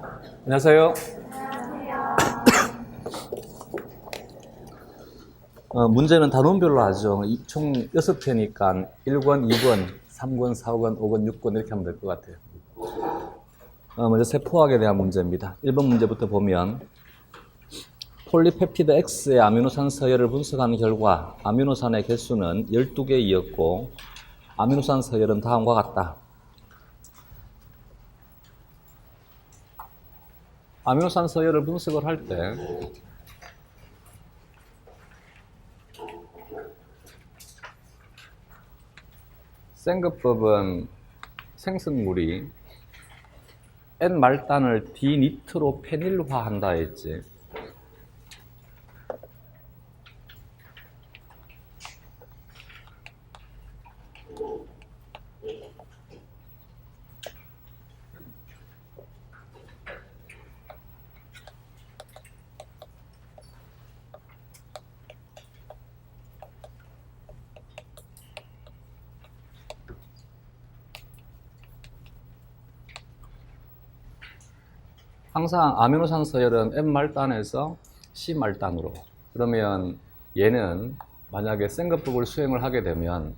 안녕하세요. 문제는 단원별로 하죠. 총 6회니까 1권, 2권, 3권, 4권, 5권, 6권 이렇게 하면 될 것 같아요. 먼저 세포학에 대한 문제입니다. 1번 문제부터 보면 폴리펩티드 X의 아미노산 서열을 분석한 결과 아미노산의 개수는 12개이었고 아미노산 서열은 다음과 같다. 아미노산 서열을 분석을 할 때 생급법은 생성물이 N-말단을 디니트로페닐화한다 했지. 항상 아미노산 서열은 N-말단에서 C-말단으로. 그러면 얘는 만약에 생급법을 수행을 하게 되면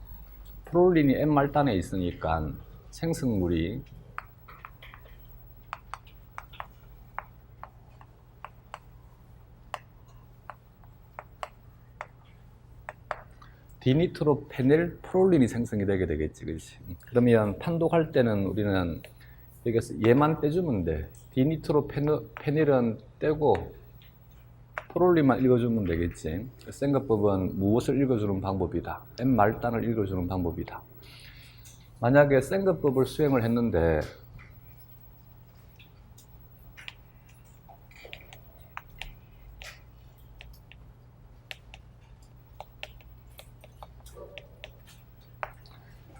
프롤린이 N-말단에 있으니까 생성물이 디니트로페닐 프롤린이 생성이 되게 되겠지, 그렇지? 그러면 판독할 때는 우리는 여기서 얘만 떼주면 돼. 디니트로페닐은 떼고 프롤린만 읽어주면 되겠지. 생급법은 무엇을 읽어주는 방법이다. N-말단을 읽어주는 방법이다. 만약에 생급법을 수행을 했는데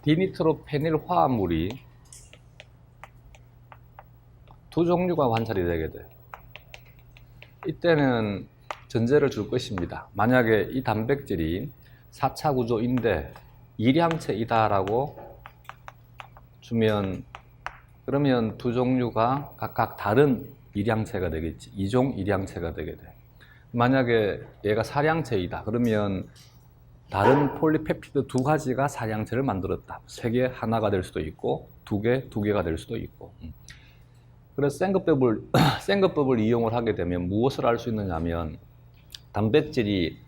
디니트로페닐 화합물이 두 종류가 관찰이 되게 돼. 이때는 전제를 줄 것입니다. 만약에 이 단백질이 4차 구조인데 일양체이다라고 주면 그러면 두 종류가 각각 다른 일양체가 되겠지. 이종 일양체가 되게 돼. 만약에 얘가 사량체이다. 그러면 다른 폴리펩티드 두 가지가 사량체를 만들었다. 세 개 하나가 될 수도 있고 두 개가 될 수도 있고. 그래서 생급법을 이용을 하게 되면 무엇을 알 수 있느냐면 단백질이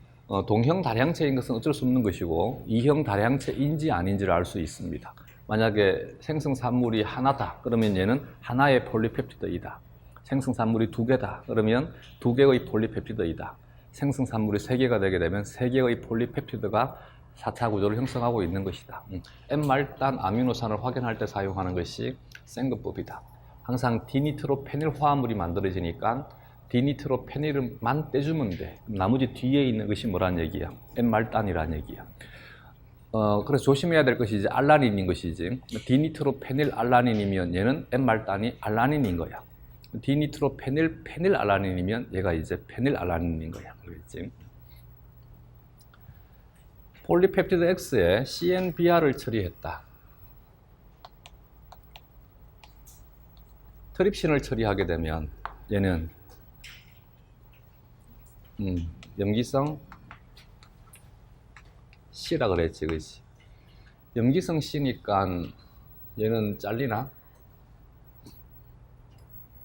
동형 다량체인 것은 어쩔 수 없는 것이고 이형 다량체인지 아닌지를 알 수 있습니다. 만약에 생성산물이 하나다 그러면 얘는 하나의 폴리펩티드이다. 생성산물이 두 개다 그러면 두 개의 폴리펩티드이다. 생성산물이 세 개가 되게 되면 세 개의 폴리펩티드가 4차 구조를 형성하고 있는 것이다. N-말단 아미노산을 확인할 때 사용하는 것이 생급법이다. 항상 디니트로페닐 화합물이 만들어지니까 디니트로페닐만 떼주면 돼. 나머지 뒤에 있는 것이 뭐란 얘기야? N-말단이란 얘기야. 그래서 조심해야 될 것이 이제 알라닌인 것이지. 디니트로페닐 알라닌이면 얘는 N-말단이 알라닌인 거야. 디니트로페닐 페닐 알라닌이면 얘가 이제 페닐 알라닌인 거야. 그렇지? 폴리펩티드 X에 CNBR을 처리했다. 트립신을 처리하게 되면 얘는 염기성 C라 그랬지, 그렇지? 염기성 C니까 얘는 잘리나?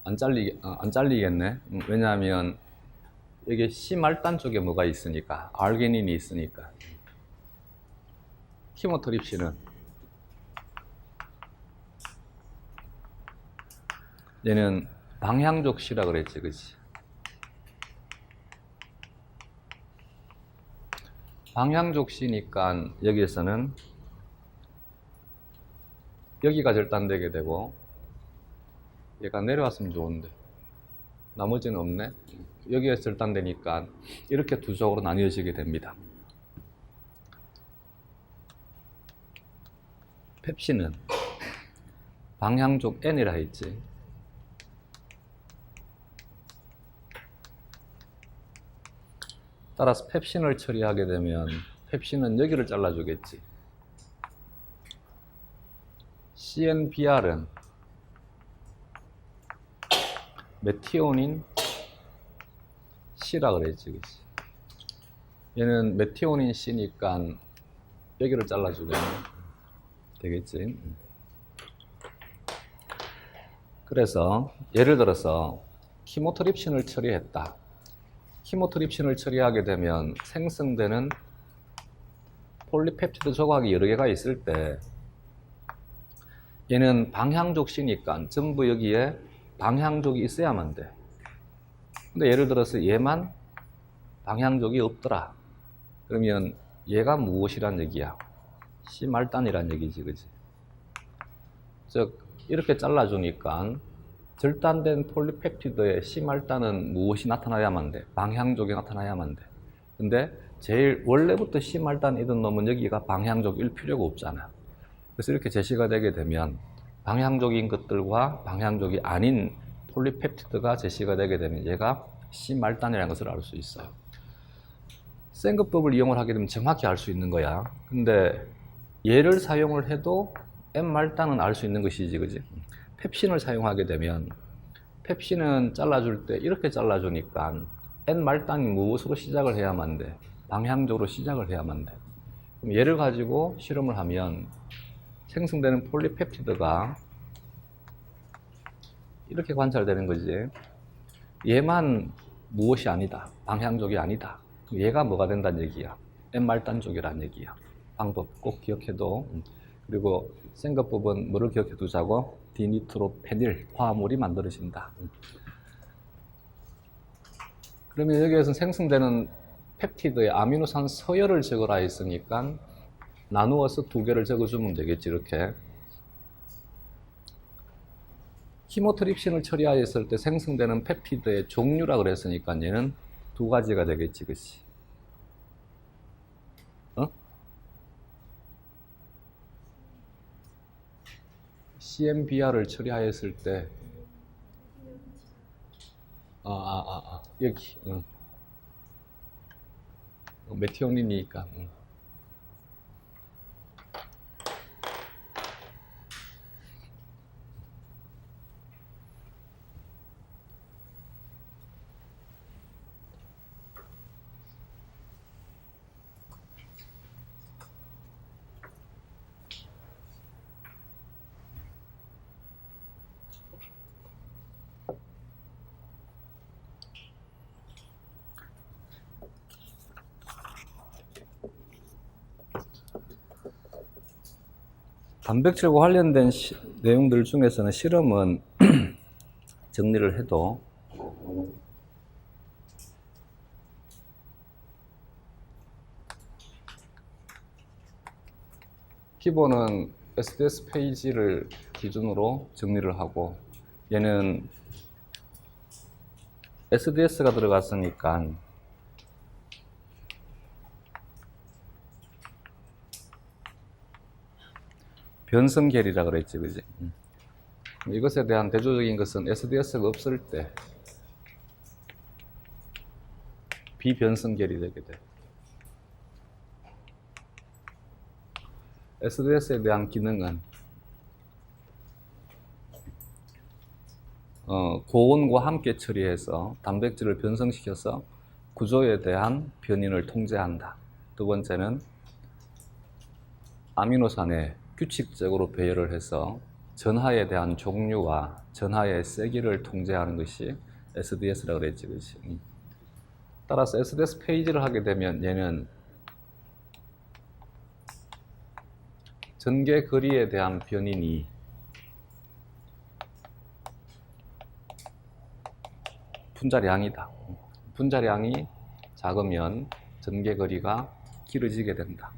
안 잘리겠네. 왜냐하면 여기 C 말단 쪽에 뭐가 있으니까, 아르기닌이 있으니까. 키모트립신은 얘는 방향족 C라 그랬지, 그렇지? 방향족 C니까 여기에서는 여기가 절단되게 되고 얘가 내려왔으면 좋은데 나머지는 없네. 여기에서 절단되니까 이렇게 두 쪽으로 나뉘어지게 됩니다. 펩신은 방향족 N이라 했지. 따라서 펩신을 처리하게 되면 펩신은 여기를 잘라주겠지. CNBR은 메티오닌 C라 그랬지, 그치? 얘는 메티오닌 C니까 여기를 잘라주면 되겠지. 그래서 예를 들어서 키모트립신을 처리했다. 키모트립신을 처리하게 되면 생성되는 폴리펩티드 조각이 여러 개가 있을 때 얘는 방향족 C니까 전부 여기에 방향족이 있어야만 돼. 근데 예를 들어서 얘만 방향족이 없더라. 그러면 얘가 무엇이란 얘기야? C 말단이란 얘기지, 그지? 즉 이렇게 잘라주니까 절단된 폴리펩티드의 C 말단은 무엇이 나타나야만 돼? 방향족이 나타나야만 돼. 근데 제일 원래부터 C 말단이던 놈은 여기가 방향족일 필요가 없잖아. 그래서 이렇게 제시가 되게 되면 방향족인 것들과 방향족이 아닌 폴리펩티드가 제시가 되게 되면 얘가 C 말단이라는 것을 알 수 있어요. 생급법을 이용을 하게 되면 정확히 알 수 있는 거야. 근데 얘를 사용을 해도 M 말단은 알 수 있는 것이지, 그지? 펩신을 사용하게 되면 펩신은 잘라줄 때 이렇게 잘라주니까 N 말단이 무엇으로 시작을 해야만 돼? 방향적으로 시작을 해야만 돼. 그럼 얘를 가지고 실험을 하면 생성되는 폴리펩티드가 이렇게 관찰되는 거지. 얘만 무엇이 아니다. 방향족이 아니다. 그럼 얘가 뭐가 된다는 얘기야? N 말단 쪽이란 얘기야. 방법 꼭 기억해도. 그리고 생각법은 뭐를 기억해 두자고? 디니트로페닐 화합물이 만들어진다. 그러면 여기에서 생성되는 펩티드의 아미노산 서열을 적으라 했으니까 나누어서 두 개를 적어주면 되겠지, 이렇게. 키모트립신을 처리하였을 때 생성되는 펩티드의 종류라 그랬으니까 얘는 두 가지가 되겠지, 그치? CMBR을 처리하였을 때, 여기, 메티오닌이니까. 단백질과 관련된 내용들 중에서는 실험은 정리를 해도 기본은 SDS 페이지를 기준으로 정리를 하고 얘는 SDS가 들어갔으니까 변성계리라 그랬지, 그지? 이것에 대한 대조적인 것은 SDS가 없을 때 비변성계리 되게 돼. SDS에 대한 기능은 고온과 함께 처리해서 단백질을 변성시켜서 구조에 대한 변인을 통제한다. 두 번째는 아미노산에 규칙적으로 배열을 해서 전하에 대한 종류와 전하의 세기를 통제하는 것이 SDS라고 그랬지, 그렇지? 따라서 SDS 페이지를 하게 되면 얘는 전개 거리에 대한 변인이 분자량이다. 분자량이 작으면 전개 거리가 길어지게 된다.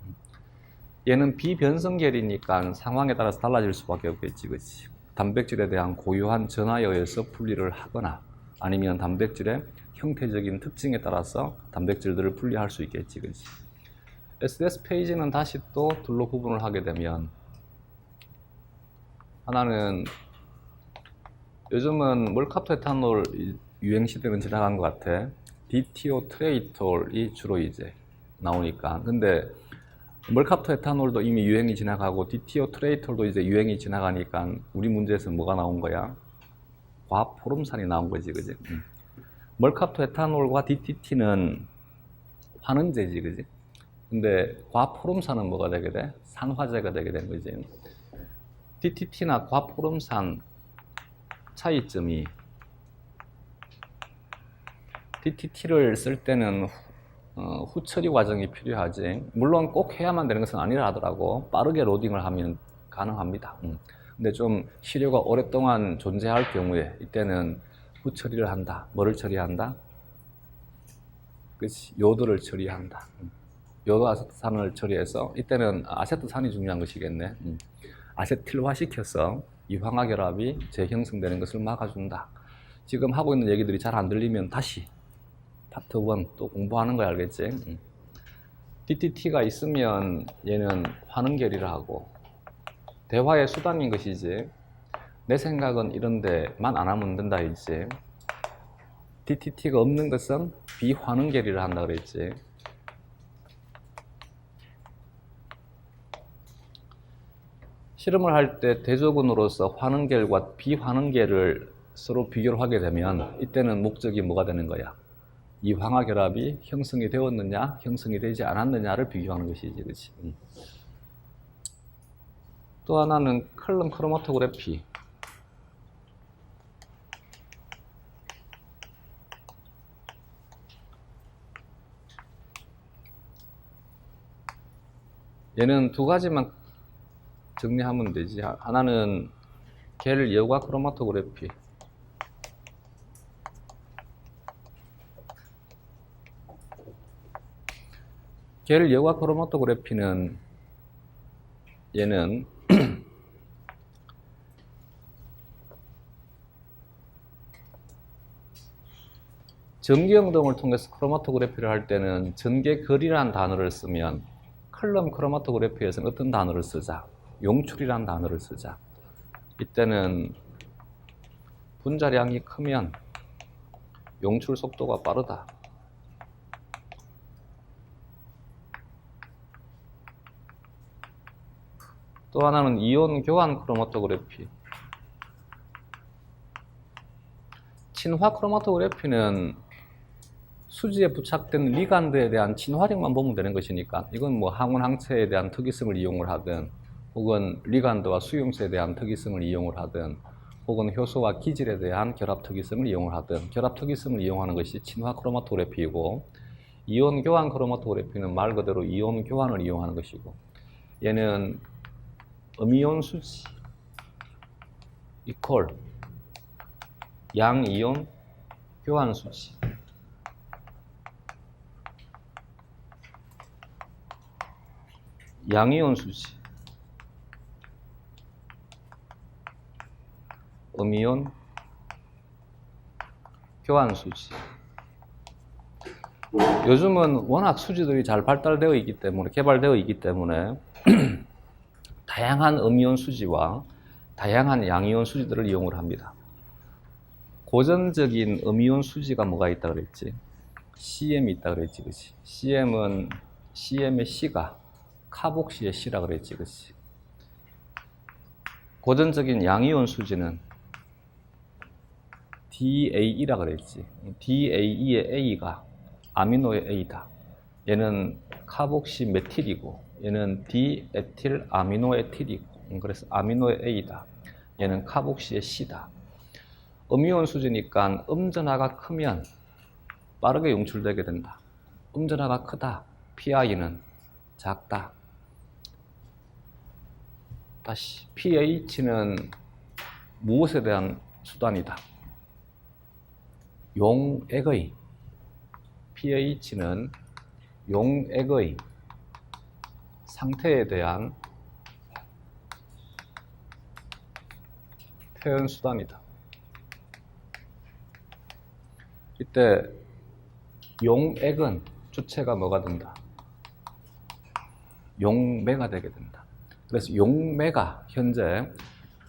얘는 비변성계리니까 상황에 따라서 달라질 수밖에 없겠지, 그치? 단백질에 대한 고유한 전하에 의해서 분리를 하거나 아니면 단백질의 형태적인 특징에 따라서 단백질들을 분리할 수 있겠지, 그치? SDS 페이지는 다시 또 둘로 구분을 하게 되면 하나는 요즘은 몰카토 에탄올 유행 시대는 지나간 것 같아. DTO 트레이톨이 주로 이제 나오니까. 근데 멀캅토 에탄올도 이미 유행이 지나가고 DTO 트레이톨도 이제 유행이 지나가니까 우리 문제에서 뭐가 나온 거야? 과합 포름산이 나온 거지, 그지? 멀캅토 에탄올과 DTT는 환원제지, 그지? 근데 과합 포름산은 뭐가 되게 돼? 산화제가 되게 된 거지. DTT나 과합 포름산 차이점이 DTT를 쓸 때는 후처리 과정이 필요하지. 물론 꼭 해야만 되는 것은 아니라 하더라고. 빠르게 로딩을 하면 가능합니다. 근데 좀 시료가 오랫동안 존재할 경우에 이때는 후처리를 한다. 뭐를 처리한다? 그렇지. 요도를 처리한다. 요도 아세트산을 처리해서 이때는 아세트산이 중요한 것이겠네. 아세틸화시켜서 이황화결합이 재형성되는 것을 막아준다. 지금 하고 있는 얘기들이 잘 안 들리면 다시 파트 1 또 공부하는 거 알겠지? DTT가 있으면 얘는 환원결의를 하고 대화의 수단인 것이지. 내 생각은 이런데만 안 하면 된다 했지. DTT가 없는 것은 비환원결의를 한다 그랬지. 실험을 할 때 대조군으로서 환원결과 비환원결을 서로 비교를 하게 되면 이때는 목적이 뭐가 되는 거야? 이 황화결합이 형성이 되었느냐, 형성이 되지 않았느냐를 비교하는 것이지, 그렇지? 또 하나는 컬럼 크로마토그래피. 얘는 두 가지만 정리하면 되지. 하나는 겔 여과 크로마토그래피. 겔 여과 크로마토그래피는 얘는 전기영동을 통해서 크로마토그래피를 할 때는 전개거리라는 단어를 쓰면 컬럼 크로마토그래피에서는 어떤 단어를 쓰자? 용출이라는 단어를 쓰자. 이때는 분자량이 크면 용출 속도가 빠르다. 또 하나는 이온 교환 크로마토그래피. 친화 크로마토그래피는 수지에 부착된 리간드에 대한 친화력만 보면 되는 것이니까 이건 뭐 항원 항체에 대한 특이성을 이용을 하든 혹은 리간드와 수용체에 대한 특이성을 이용을 하든 혹은 효소와 기질에 대한 결합 특이성을 이용을 하든 결합 특이성을 이용하는 것이 친화 크로마토그래피이고 이온 교환 크로마토그래피는 말 그대로 이온 교환을 이용하는 것이고 얘는 음이온 수지 이퀄 양이온 교환 수지 양이온 수지 음이온 교환 수지. 요즘은 워낙 수지들이 잘 발달되어 있기 때문에 개발되어 있기 때문에 다양한 음이온 수지와 다양한 양이온 수지들을 이용을 합니다. 고전적인 음이온 수지가 뭐가 있다 그랬지? CM이 있다 그랬지, 그치? CM의 C가 카복시의 C라 그랬지, 그치? 고전적인 양이온 수지는 DAE라 그랬지. DAE의 A가 아미노의 A다. 얘는 카복시 메틸이고, 얘는 디에틸 아미노에틸이고, 그래서 아미노의 A다. 얘는 카복시의 C다. 음이온 수지니까 음전하가 크면 빠르게 용출되게 된다. 음전하가 크다. pI는 작다. 다시 pH는 무엇에 대한 수단이다. 용액의 pH는 용액의 상태에 대한 표현 수단이다. 이때 용액은 주체가 뭐가 된다? 용매가 되게 된다. 그래서 용매가 현재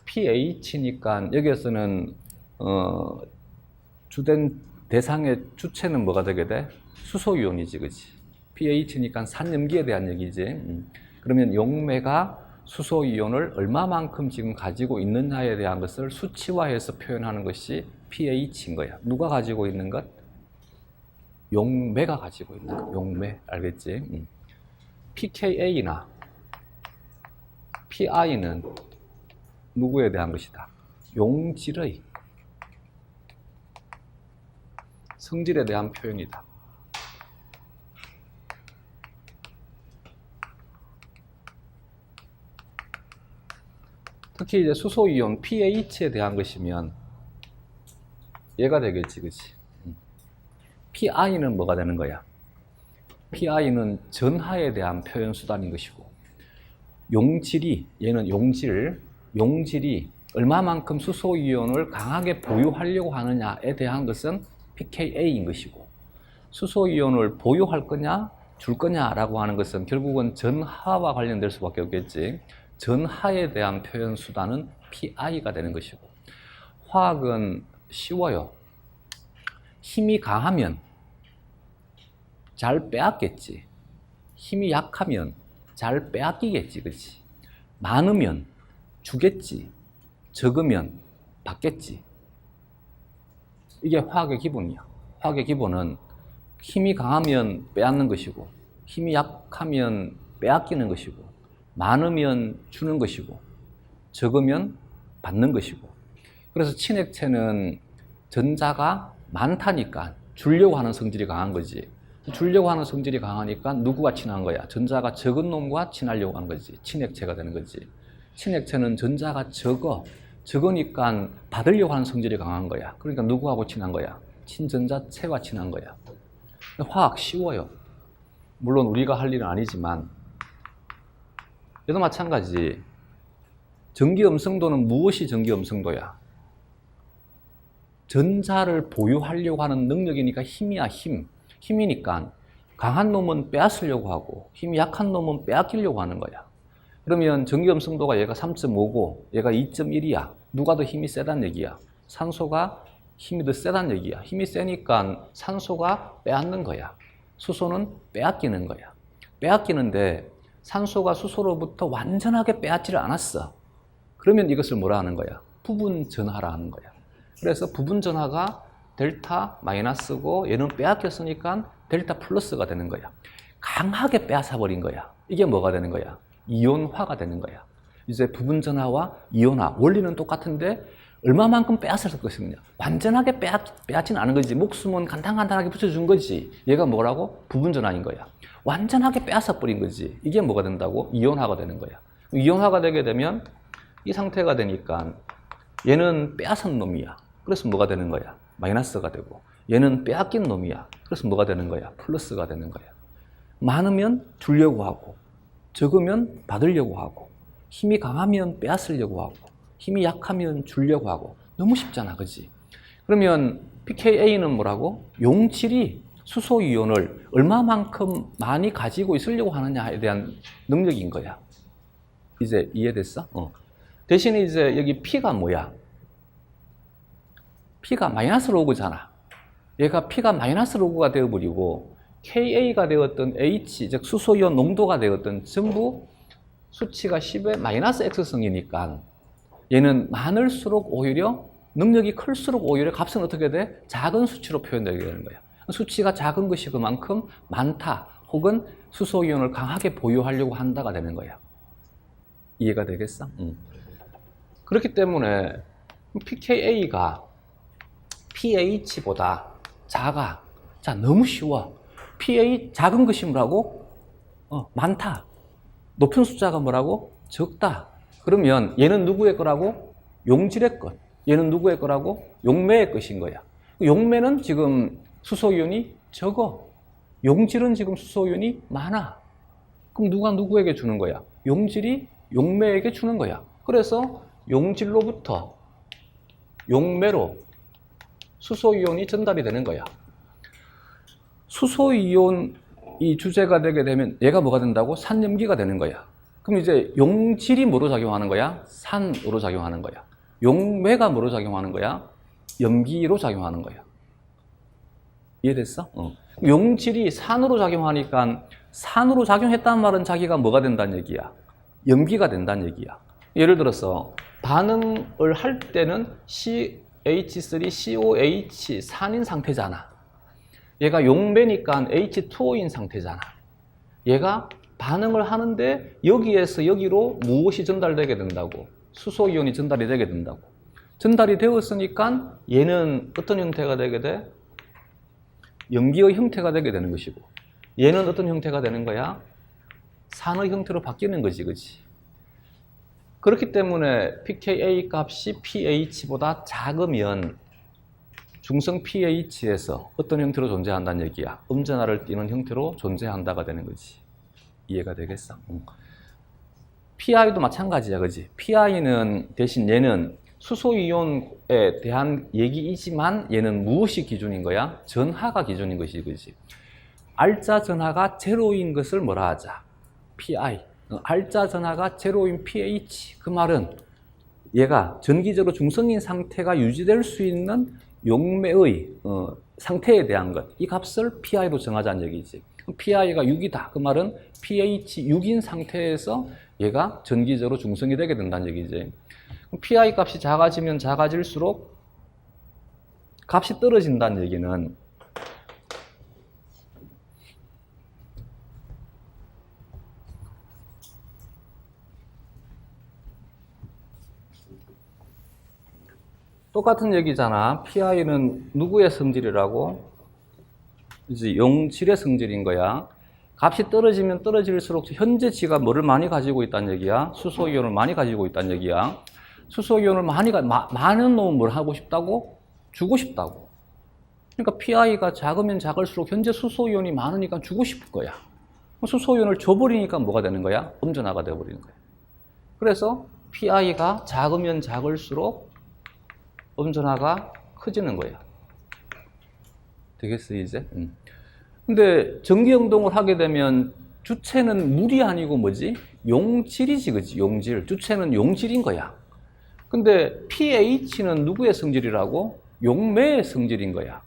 pH니까 여기에서는 주된 대상의 주체는 뭐가 되게 돼? 수소이온이지, 그치? pH니까 산염기에 대한 얘기지. 그러면 용매가 수소 이온을 얼마만큼 지금 가지고 있느냐에 대한 것을 수치화해서 표현하는 것이 pH인 거야. 누가 가지고 있는 것? 용매가 가지고 있는 것. 용매. 알겠지? pKa나 pI는 누구에 대한 것이다? 용질의 성질에 대한 표현이다. 특히 이제 수소이온 pH에 대한 것이면 얘가 되겠지, 그치? pI는 뭐가 되는 거야? pI는 전하에 대한 표현 수단인 것이고, 용질이, 얘는 용질이 얼마만큼 수소이온을 강하게 보유하려고 하느냐에 대한 것은 pKa인 것이고, 수소이온을 보유할 거냐, 줄 거냐라고 하는 것은 결국은 전하와 관련될 수밖에 없겠지. 전하에 대한 표현 수단은 pI가 되는 것이고, 화학은 쉬워요. 힘이 강하면 잘 빼앗겠지. 힘이 약하면 잘 빼앗기겠지, 그렇지? 많으면 주겠지. 적으면 받겠지. 이게 화학의 기본이야. 화학의 기본은 힘이 강하면 빼앗는 것이고, 힘이 약하면 빼앗기는 것이고, 많으면 주는 것이고, 적으면 받는 것이고. 그래서 친액체는 전자가 많다니까 주려고 하는 성질이 강한 거지. 주려고 하는 성질이 강하니까 누구와 친한 거야? 전자가 적은 놈과 친하려고 하는 거지. 친액체가 되는 거지. 친액체는 전자가 적으니까 받으려고 하는 성질이 강한 거야. 그러니까 누구하고 친한 거야? 친전자체와 친한 거야. 화학 쉬워요. 물론 우리가 할 일은 아니지만, 얘도 마찬가지. 전기음성도는 무엇이 전기음성도야? 전자를 보유하려고 하는 능력이니까 힘이야, 힘. 힘이니까 강한 놈은 빼앗으려고 하고 힘이 약한 놈은 빼앗기려고 하는 거야. 그러면 전기음성도가 얘가 3.5고 얘가 2.1이야. 누가 더 힘이 세단 얘기야? 산소가 힘이 더 세단 얘기야. 힘이 세니까 산소가 빼앗는 거야. 수소는 빼앗기는 거야. 빼앗기는데 산소가 수소로부터 완전하게 빼앗지를 않았어. 그러면 이것을 뭐라 하는 거야? 부분 전하라 하는 거야. 그래서 부분 전하가 델타 마이너스고 얘는 빼앗겼으니까 델타 플러스가 되는 거야. 강하게 빼앗아버린 거야. 이게 뭐가 되는 거야? 이온화가 되는 거야. 이제 부분 전하와 이온화 원리는 똑같은데 얼마만큼 빼앗을 것이냐. 완전하게 빼앗지는 않은 거지. 목숨은 간단하게 붙여준 거지. 얘가 뭐라고? 부분 전하인 거야. 완전하게 빼앗아버린 거지. 이게 뭐가 된다고? 이온화가 되는 거야. 이온화가 되게 되면 이 상태가 되니까 얘는 빼앗은 놈이야. 그래서 뭐가 되는 거야? 마이너스가 되고, 얘는 빼앗긴 놈이야. 그래서 뭐가 되는 거야? 플러스가 되는 거야. 많으면 주려고 하고, 적으면 받으려고 하고, 힘이 강하면 빼앗으려고 하고, 힘이 약하면 주려고 하고. 너무 쉽잖아, 그치? 그러면 pKa는 뭐라고? 용질이 수소이온을 얼마만큼 많이 가지고 있으려고 하느냐에 대한 능력인 거야. 이제 이해됐어? 대신에 이제 여기 P가 뭐야? P가 마이너스 로그잖아. 얘가 P가 마이너스 로그가 되어버리고 Ka가 되었던 H, 즉 수소이온 농도가 되었던 전부 수치가 10의 마이너스 X성이니까 얘는 많을수록 오히려 능력이 클수록 오히려 값은 어떻게 돼? 작은 수치로 표현되게 되는 거야. 수치가 작은 것이 그만큼 많다 혹은 수소이온을 강하게 보유하려고 한다가 되는 거야. 이해가 되겠어? 그렇기 때문에 pKa가 pH보다 작아. 자, 너무 쉬워. pH 작은 것이 뭐라고? 많다. 높은 숫자가 뭐라고? 적다. 그러면 얘는 누구의 거라고? 용질의 것. 얘는 누구의 거라고? 용매의 것인 거야. 용매는 지금 수소이온이 적어. 용질은 지금 수소이온이 많아. 그럼 누가 누구에게 주는 거야? 용질이 용매에게 주는 거야. 그래서 용질로부터 용매로 수소이온이 전달이 되는 거야. 수소이온이 주제가 되게 되면 얘가 뭐가 된다고? 산염기가 되는 거야. 그럼 이제 용질이 뭐로 작용하는 거야? 산으로 작용하는 거야. 용매가 뭐로 작용하는 거야? 염기로 작용하는 거야. 이해됐어? 용질이 산으로 작용하니까 산으로 작용했다는 말은 자기가 뭐가 된다는 얘기야? 염기가 된다는 얘기야. 예를 들어서 반응을 할 때는 CH3COH 산인 상태잖아. 얘가 용매니까 H2O인 상태잖아. 얘가 반응을 하는데 여기에서 여기로 무엇이 전달되게 된다고? 수소이온이 전달이 되게 된다고. 전달이 되었으니까 얘는 어떤 형태가 되게 돼? 염기의 형태가 되게 되는 것이고, 얘는 어떤 형태가 되는 거야? 산의 형태로 바뀌는 거지, 그치? 그렇기 때문에 pKa 값이 pH보다 작으면 중성 pH에서 어떤 형태로 존재한다는 얘기야. 음전하를 띠는 형태로 존재한다가 되는 거지. 이해가 되겠어? PI도 마찬가지야, 그지? PI는 대신 얘는 수소이온에 대한 얘기이지만 얘는 무엇이 기준인 거야? 전하가 기준인 것이, 그지? 알자 전하가 제로인 것을 뭐라 하자? PI. 알자 전하가 제로인 pH. 그 말은 얘가 전기적으로 중성인 상태가 유지될 수 있는 용매의 상태에 대한 것, 이 값을 PI로 정하자는 얘기지. PI가 6이다. 그 말은 pH 6인 상태에서 얘가 전기적으로 중성이 되게 된다는 얘기지. PI 값이 작아지면 작아질수록 값이 떨어진다는 얘기는 똑같은 얘기잖아. PI는 누구의 성질이라고? 이제 용질의 성질인 거야. 값이 떨어지면 떨어질수록 현재 지가 뭐를 많이 가지고 있다는 얘기야? 수소이온을 많이 가지고 있다는 얘기야. 수소이온을 많은 놈은 뭘 하고 싶다고? 주고 싶다고. 그러니까 PI가 작으면 작을수록 현재 수소이온이 많으니까 주고 싶은 거야. 수소이온을 줘버리니까 뭐가 되는 거야? 음전하가 되어버리는 거야. 그래서 PI가 작으면 작을수록 음전하가 커지는 거야. 되겠어, 이제? 근데 전기운동을 하게 되면 주체는 물이 아니고 뭐지? 용질이지, 그치? 용질. 주체는 용질인 거야. 근데 pH는 누구의 성질이라고? 용매의 성질인 거야.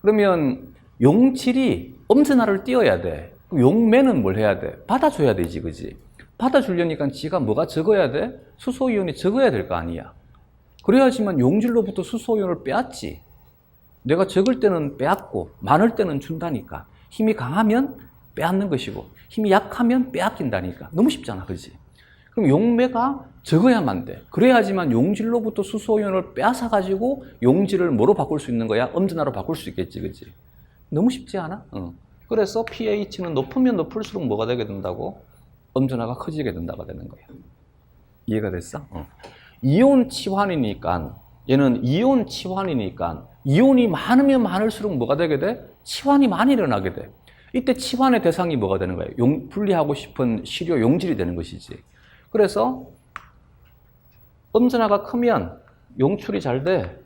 그러면 용질이 음전하를 띄워야 돼. 그럼 용매는 뭘 해야 돼? 받아줘야 되지, 그치? 받아주려니까 지가 뭐가 적어야 돼? 수소이온이 적어야 될 거 아니야. 그래야지만 용질로부터 수소이온을 빼앗지. 내가 적을 때는 빼앗고 많을 때는 준다니까. 힘이 강하면 빼앗는 것이고 힘이 약하면 빼앗긴다니까. 너무 쉽잖아, 그렇지? 그럼 용매가 적어야만 돼. 그래야지만 용질로부터 수소이온을 빼앗아 가지고 용질을 뭐로 바꿀 수 있는 거야? 음전하로 바꿀 수 있겠지, 그렇지? 너무 쉽지 않아? 그래서 pH는 높으면 높을수록 뭐가 되게 된다고? 음전하가 커지게 된다가 되는 거야. 이해가 됐어? 이온 치환이니까, 얘는 이온 치환이니까 이온이 많으면 많을수록 뭐가 되게 돼? 치환이 많이 일어나게 돼. 이때 치환의 대상이 뭐가 되는 거예요? 분리하고 싶은 시료 용질이 되는 것이지. 그래서 음전하가 크면 용출이 잘 돼.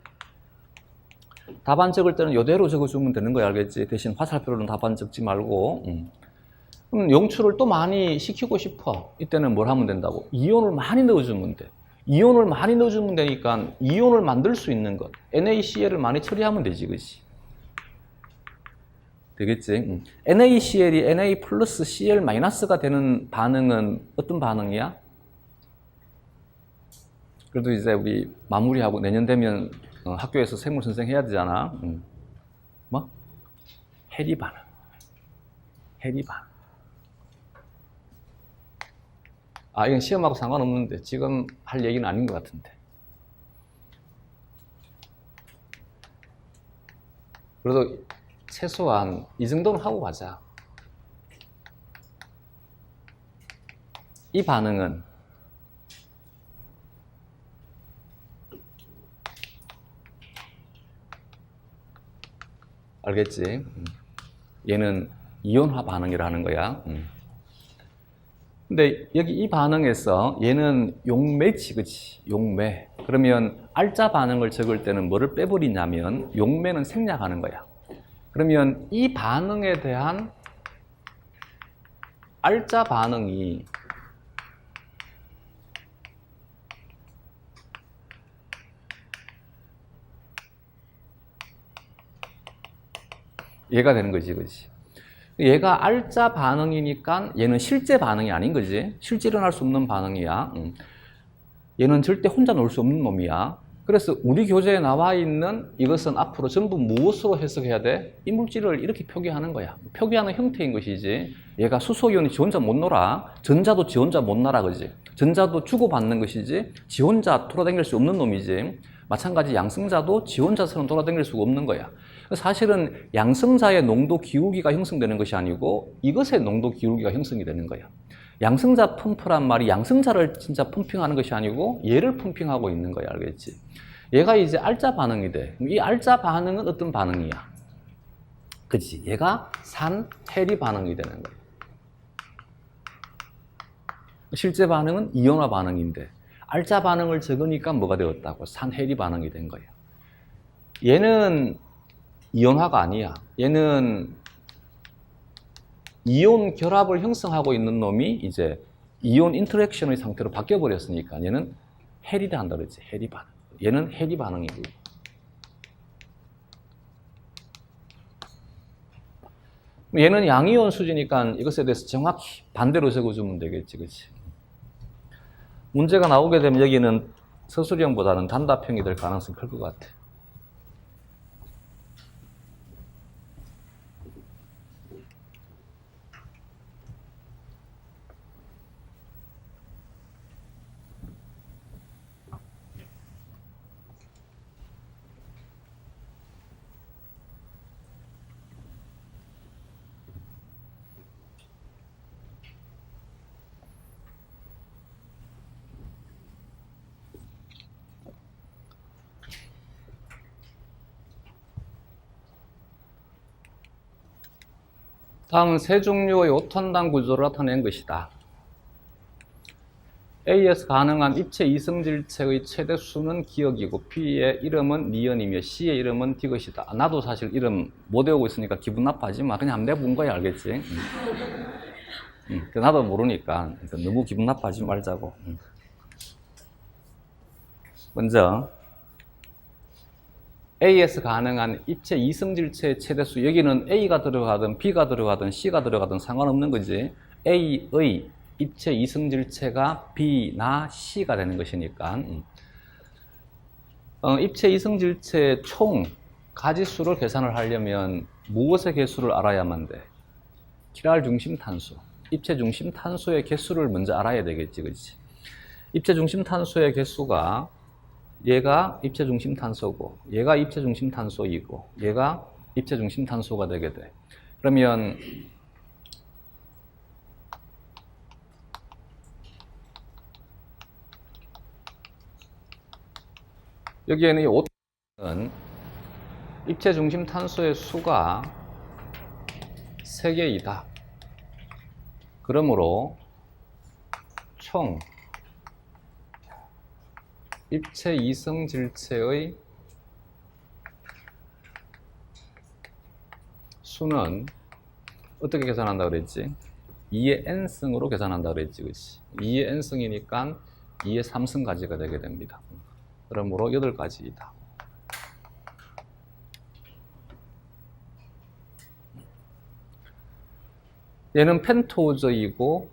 답안 적을 때는 이대로 적어주면 되는 거야, 알겠지? 대신 화살표로는 답안 적지 말고. 그럼 용출을 또 많이 시키고 싶어. 이때는 뭘 하면 된다고? 이온을 많이 넣어주면 돼. 이온을 많이 넣어주면 되니까 이온을 만들 수 있는 것, NaCl을 많이 처리하면 되지, 그치? 되겠지? NaCl이 Na 플러스 Cl 마이너스가 되는 반응은 어떤 반응이야? 그래도 이제 우리 마무리하고 내년 되면 학교에서 생물 선생 해야 되잖아. 뭐? 해리 반응. 해리 반응. 아, 이건 시험하고 상관없는데 지금 할 얘기는 아닌 것 같은데. 그래도 최소한 이 정도는 하고 가자. 이 반응은 알겠지? 얘는 이온화 반응이라는 거야. 근데 여기 이 반응에서 얘는 용매지, 그치? 용매. 그러면 알자 반응을 적을 때는 뭐를 빼버리냐면 용매는 생략하는 거야. 그러면 이 반응에 대한 알자 반응이 얘가 되는 거지, 그치? 얘가 알짜 반응이니까 얘는 실제 반응이 아닌 거지. 실제 일어날 수 없는 반응이야. 얘는 절대 혼자 놀 수 없는 놈이야. 그래서 우리 교재에 나와 있는 이것은 앞으로 전부 무엇으로 해석해야 돼? 이 물질을 이렇게 표기하는 거야. 표기하는 형태인 것이지. 얘가 수소이온이 지 혼자 못 놀아. 전자도 지 혼자 못 날아, 그지? 전자도 주고받는 것이지. 지 혼자 돌아다닐 수 없는 놈이지. 마찬가지 양성자도 지 혼자서는 돌아다닐 수가 없는 거야. 사실은 양성자의 농도 기울기가 형성되는 것이 아니고 이것의 농도 기울기가 형성이 되는 거야. 양성자 펌프란 말이 양성자를 진짜 펌핑하는 것이 아니고 얘를 펌핑하고 있는 거야. 알겠지? 얘가 이제 알짜 반응이 돼. 이 알짜 반응은 어떤 반응이야? 그치? 얘가 산해리 반응이 되는 거야. 실제 반응은 이온화 반응인데 알짜 반응을 적으니까 뭐가 되었다고? 산해리 반응이 된 거야. 얘는 이온화가 아니야. 얘는 이온 결합을 형성하고 있는 놈이 이제 이온 인터랙션의 상태로 바뀌어버렸으니까 얘는 해리다 한다 그랬지. 해리 반응. 얘는 해리 반응이고. 얘는 양이온 수지니까 이것에 대해서 정확히 반대로 적어주면 되겠지. 그치? 문제가 나오게 되면 여기는 서술형보다는 단답형이 될 가능성이 클 것 같아. 다음은 세 종류의 오턴당 구조를 나타낸 것이다. A에서 가능한 입체 이성질체의 최대수는 기억이고 B의 이름은 니은이며 C의 이름은 디귿이다. 나도 사실 이름 못 외우고 있으니까 기분 나빠하지 마. 그냥 한번 내본 거야. 알겠지? 나도 모르니까 너무 기분 나빠하지 말자고. 먼저 A에서 가능한 입체 이성질체의 최대수, 여기는 A가 들어가든 B가 들어가든 C가 들어가든 상관없는 거지. A의 입체 이성질체가 B나 C가 되는 것이니까 입체 이성질체의 총 가지수를 계산을 하려면 무엇의 개수를 알아야만 돼? 키랄 중심 탄소, 입체 중심 탄소의 개수를 먼저 알아야 되겠지, 그렇지? 입체 중심 탄소의 개수가 얘가 입체 중심 탄소고 얘가 입체 중심 탄소이고 얘가 입체 중심 탄소가 되게 돼. 그러면 여기에는 이 5는 입체 중심 탄소의 수가 3개이다. 그러므로 총 입체 이성질체의 수는 어떻게 계산한다 그랬지? 2의 n승으로 계산한다 그랬지, 그렇지? 2의 n승이니까 2의 3승까지가 되게 됩니다. 그러므로 8가지이다. 얘는 펜토저이고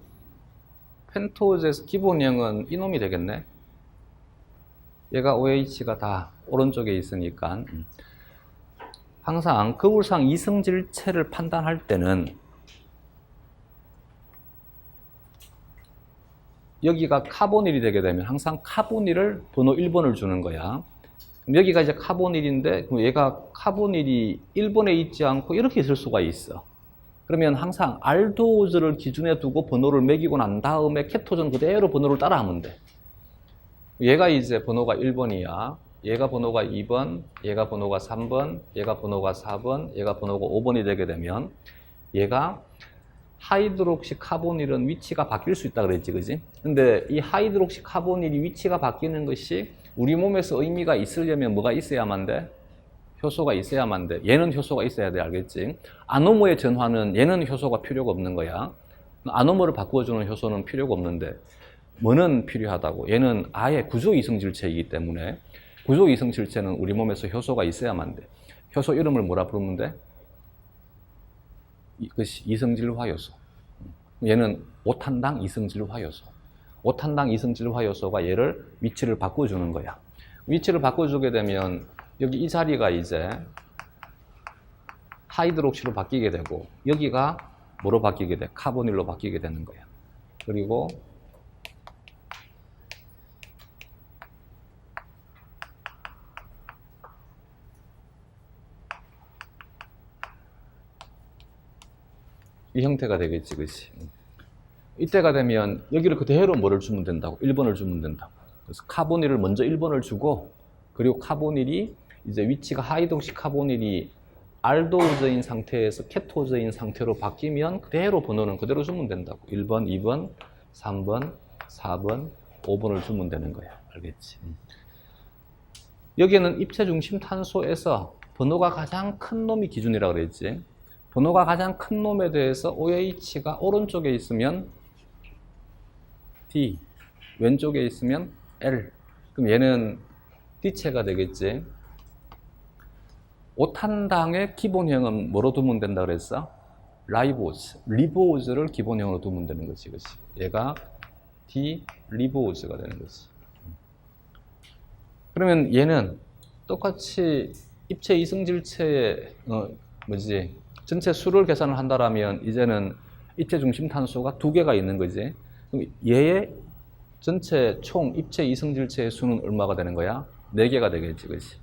펜토저에서 기본형은 이놈이 되겠네. 얘가 OH가 다 오른쪽에 있으니까 항상 거울상 이성질체를 판단할 때는 여기가 카보닐이 되게 되면 항상 카보닐을 번호 1번을 주는 거야. 여기가 이제 카보닐인데 얘가 카보닐이 1번에 있지 않고 이렇게 있을 수가 있어. 그러면 항상 알도오즈를 기준에 두고 번호를 매기고 난 다음에 케토전 그대로 번호를 따라하면 돼. 얘가 이제 번호가 1번이야. 얘가 번호가 2번, 얘가 번호가 3번, 얘가 번호가 4번, 얘가 번호가 5번이 되게 되면 얘가 하이드록시 카보닐은 위치가 바뀔 수 있다 그랬지, 그지? 근데 이 하이드록시 카보닐이 위치가 바뀌는 것이 우리 몸에서 의미가 있으려면 뭐가 있어야만 돼? 효소가 있어야만 돼. 얘는 효소가 있어야 돼, 알겠지? 아노모의 전환은 얘는 효소가 필요가 없는 거야. 아노모를 바꾸어주는 효소는 필요가 없는데 뭐는 필요하다고? 얘는 아예 구조 이성질체이기 때문에 구조 이성질체는 우리 몸에서 효소가 있어야만 돼. 효소 이름을 뭐라 부르면 돼? 이것이 이성질 화요소. 얘는 5탄당 이성질 화요소. 5탄당 이성질 화요소가 얘를 위치를 바꿔주는 거야. 위치를 바꿔주게 되면 여기 이 자리가 이제 하이드록시로 바뀌게 되고 여기가 뭐로 바뀌게 돼? 카보닐로 바뀌게 되는 거야. 그리고 이 형태가 되겠지, 그치? 이때가 되면 여기를 그대로 뭐를 주면 된다고? 1번을 주면 된다고. 그래서 카보닐을 먼저 1번을 주고 그리고 카보닐이 이제 위치가 하이드록시 카보닐이 알도우저인 상태에서 케토우저인 상태로 바뀌면 그대로 번호는 그대로 주면 된다고. 1번, 2번, 3번, 4번, 5번을 주면 되는 거야. 알겠지? 여기는 입체 중심 탄소에서 번호가 가장 큰 놈이 기준이라고 그랬지. 번호가 가장 큰 놈에 대해서 OH가 오른쪽에 있으면 D, 왼쪽에 있으면 L. 그럼 얘는 D체가 되겠지. 5탄당의 기본형은 뭐로 두면 된다 그랬어? 라이보즈, 리보즈를 기본형으로 두면 되는 거지, 그렇지? 얘가 D 리보즈가 되는 거지. 그러면 얘는 똑같이 입체 이성질체의 전체 수를 계산을 한다라면 이제는 입체 중심 탄소가 2개가 있는 거지. 그럼 얘의 전체 총 입체 이성질체의 수는 얼마가 되는 거야? 4개가 되겠지, 그렇지?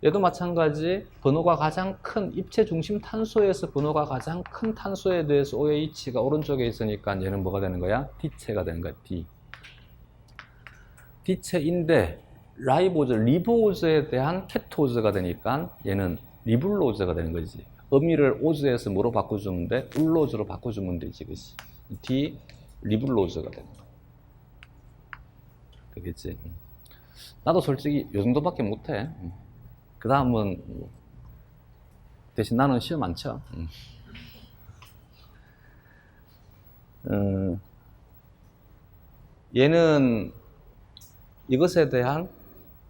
얘도 마찬가지 번호가 가장 큰 입체 중심 탄소에서 번호가 가장 큰 탄소에 대해서 OH가 오른쪽에 있으니까 얘는 뭐가 되는 거야? D체가 되는 거야. D. D체인데 라이보즈, 리보즈에 대한 케토즈가 되니까 얘는 리블로즈가 되는 거지. 의미를 오즈에서 뭐로 바꿔주면 돼? 울로즈로 바꿔주면 되지, 그치? D 리블로즈가 되는 거야. 되겠지? 나도 솔직히 요 정도밖에 못해. 그 다음은 대신 나는 시험 안 쳐. 얘는 이것에 대한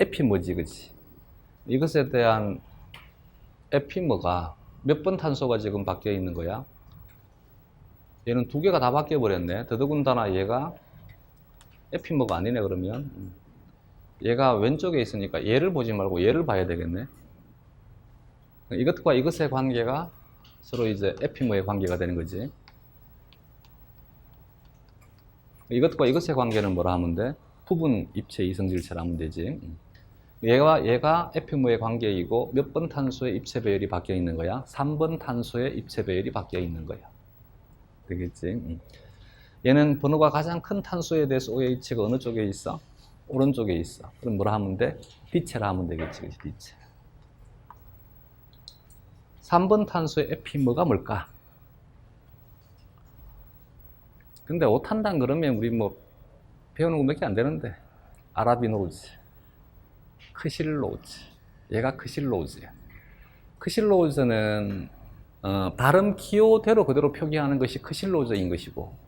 에피머지, 그치? 이것에 대한 에피머가 몇 번 탄소가 지금 바뀌어 있는 거야? 얘는 2개가 다 바뀌어 버렸네. 더더군다나 얘가 에피머가 아니네, 그러면. 얘가 왼쪽에 있으니까 얘를 보지 말고 얘를 봐야 되겠네. 이것과 이것의 관계가 서로 이제 에피머의 관계가 되는 거지. 이것과 이것의 관계는 뭐라 하면 돼? 부분 입체 이성질체라 하면 되지. 얘가 에피머의 관계이고 몇 번 탄소의 입체 배열이 바뀌어 있는 거야? 3번 탄소의 입체 배열이 바뀌어 있는 거야. 되겠지? 얘는 번호가 가장 큰 탄소에 대해서 OH가 어느 쪽에 있어? 오른쪽에 있어. 그럼 뭐라 하면 돼? D체라 하면 되겠지, 그치? D체. 3번 탄소의 에피머가 뭘까? 근데 5탄당 그러면 우리 뭐 배우는 거 몇 개 안 되는데. 아라비노즈, 크실로즈. 얘가 크실로즈야. 크실로즈는 발음 기호대로 그대로 표기하는 것이 크실로즈인 것이고,